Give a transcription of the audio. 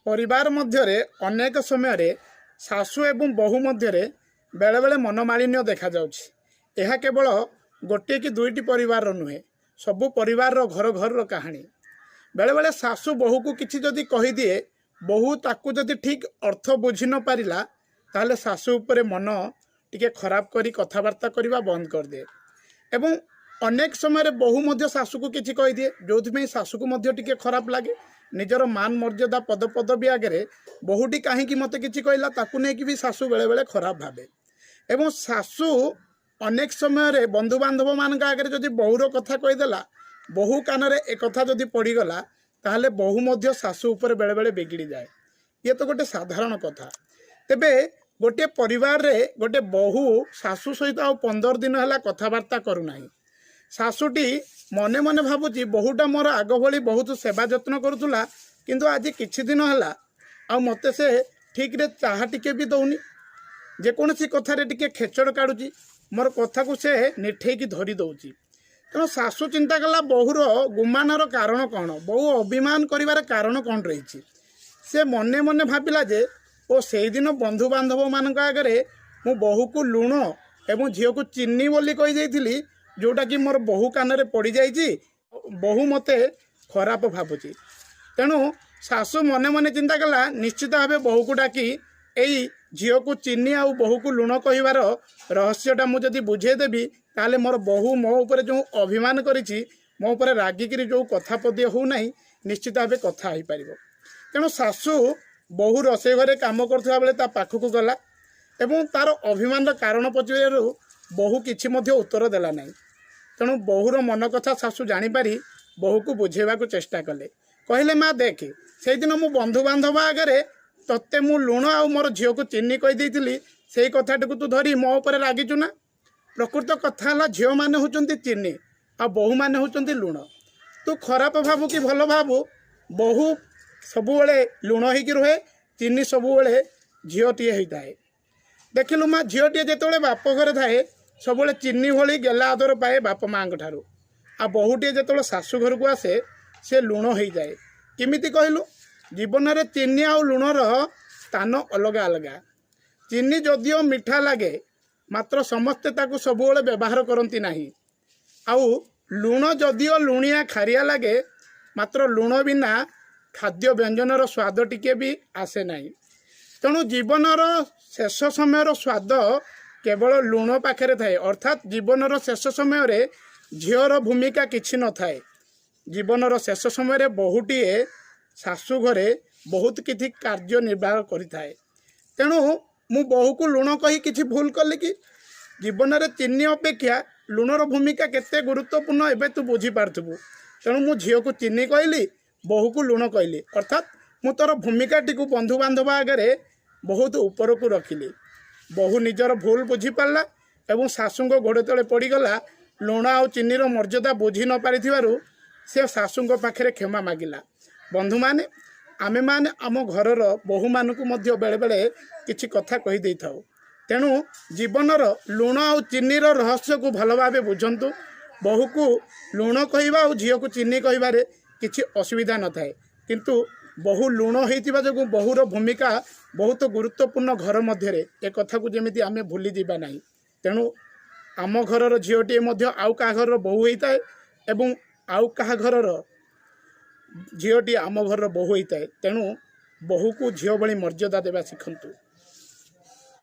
परिवार मध्यरे अनेक समय सासु एवं बहु मध्यरे बेले बेले मनमालिन्य देखा जाउछि। यह केवल गोटे कि दुईटी परिवार नुहे, सबु परिवार घर घर कहानी। बेले बेले सासु बहु को किछि जदि कहि दिए, बहु ताकू जदि ठीक अर्थ बुझी न पारिला ताले सासु उपरे मन टिके खराब करी कथबार्ता करबा बंद कर दे। एवं अनेक समय बहु मध्य सासु को किछि कहि दिए, जोथि सासु को मध्य टिके खराब लागे। निजर मान मर्यादा पद पदवी आगे बहुटी कहीं मत कि कहला ताकू नहीं भी सासु बेले बेले खराब भावे। एवं सासु अनेक समय बंधु बांधव मान आगे जदि बहुर कथा कहीदेला, बहु कान एक कथा जदि पड़गला ताहले बहु मध्य सासु उपर बेले बेले बिगड़ी जाए। ये तो गोटे साधारण कथा। तेबे गोटे परिवार रे गोटे बहु सासु सहित आ 15 दिन है कथबार्ता करूना। सासुटी मने मने भावुची बहुटा मोर आग भली बहुत सेवा जत्न करुला, किंतु आज किछि दिन है आ मते से ठीक रे चाहा टिके भी दौनी। जेकोसी कथार टिके खेचड़ काढ़ुची, मोर कथा को से निठेकी धरी दौची। तेणु सासु चिंता कला बहुर गुमानर कारण कौन, बहु अभिमान करिवार कारण कौन रही। से मने मने भाविला जे ओ से दिन बंधु बांधव मान आगे मु बहु को लुण एवं झील को चीनी बोली कही, जोटा कि मोर बहु कान पड़ जाइए, बहु मते खराब भावुची। तेणु सासु मने मने चिंता कला निश्चित भाव बहु को डाकी यही झील को चीनी आ बहु को लुण कहिबार रहस्यटा मुझे बुझेदेवी ताले मोर बहु मो उपर जो अभिमान करिछि, मो उपर रागिकी जो कथा पदे हो नहीं, निश्चित भाव कथा हो पार। तेणु सासु बहु रोषे घरे कम करथिबा बेले ता पाखकु गला एवं तार अभिमान कारण पचारू बहु किछि मध्य उत्तर देला नहीं। तेणु बहुर मन कथा सासु जानीपारी बहु को बुझेबा को चेष्टा कले। कहले माँ देख, से दिन मु बंधु बांधव आगे तत्ते मु लुण आ मोर झील को चीनी कहीदेली, से कथाटी तू धरी मो उपर रागिचु ना। प्रकृत कथा है झील मैंने होचंती चीनी आ बहु मैंने होचंती लुण। तू खराब भावु कि भल भावु, बहु सबुबले लुण होइकी रुहे, चीनी सबुबले झीलटीए होता है। देखिलु माँ, झीलटीए जिते बाप घर थाए सब चीनी भली गेला आदर पाए बाप माँ ठारू, आ बहुटे जो सासु घर को आसे से लुण हो जाए। किमिति कहलु, जीवन में चीनी आ लुणर स्थान अलग अलग। चीनी जदिओ मीठा लगे मात्र समस्ते ताकू सबुबले व्यवहार करती नहीं। आउ लुण जदिओ लुणिया खारिया लगे मात्र लुण बिना खाद्य व्यंजनर स्वाद टिके भी आसे नहीं। तेणु जीवनर शेष समय स्वाद केवल लुण पाखे थाए, अर्थात जीवनर शेष समय झीर भूमिका किछि न थाए। जीवनर शेष समय बहुटीए सासु घरे बहुत किछि कार्य निर्वाह करिथाए। तेणु मु बहु को लुण कही किछि भूल कली कि जीवन में चीनी अपेक्षा लुणर भूमिका केते गुरुत्वपूर्ण एबे तू बुझी पार्थबु। तेणु मु झील को चीनी कहली, बहु को लुण कहली, अर्थात मु तोर भूमिकाटी को बंधु बांधव आगे बहुत ऊपर को रखिली। बहु निजर भूल बुझी पारला एवं सासुंग गोड़ तले पड़गला। लुण आ चीनीर मर्यादा बुझी न पारिथिबारु से सासुंग पाखे क्षमा मागिला। बंधु माने आमे माने आम घरर बहु मानकु मध्य बेले बेले किछि कथा कहि देई थाउ। तेणु जीवनर लुण आ चीनीर रहस्य को भल भाव बुझंतु। बहु को लुण कहवा और झील को चीनी कहबारे किछि असुविधा न थाए, किंतु बहु लुण होइतिबा जगु बहुर भूमिका बहुत गुरुत्वपूर्ण घर मध्य एक कथा को जमीती आमे भूली जीवा नहीं। तेणु आम घरर झीलटीए मध्य आउ का घर बहु होता है एवं आउ का घरर झीलटी आम घर बहु होता है। तेणु बहु को झील भली मर्यादा देवा शिखंतु।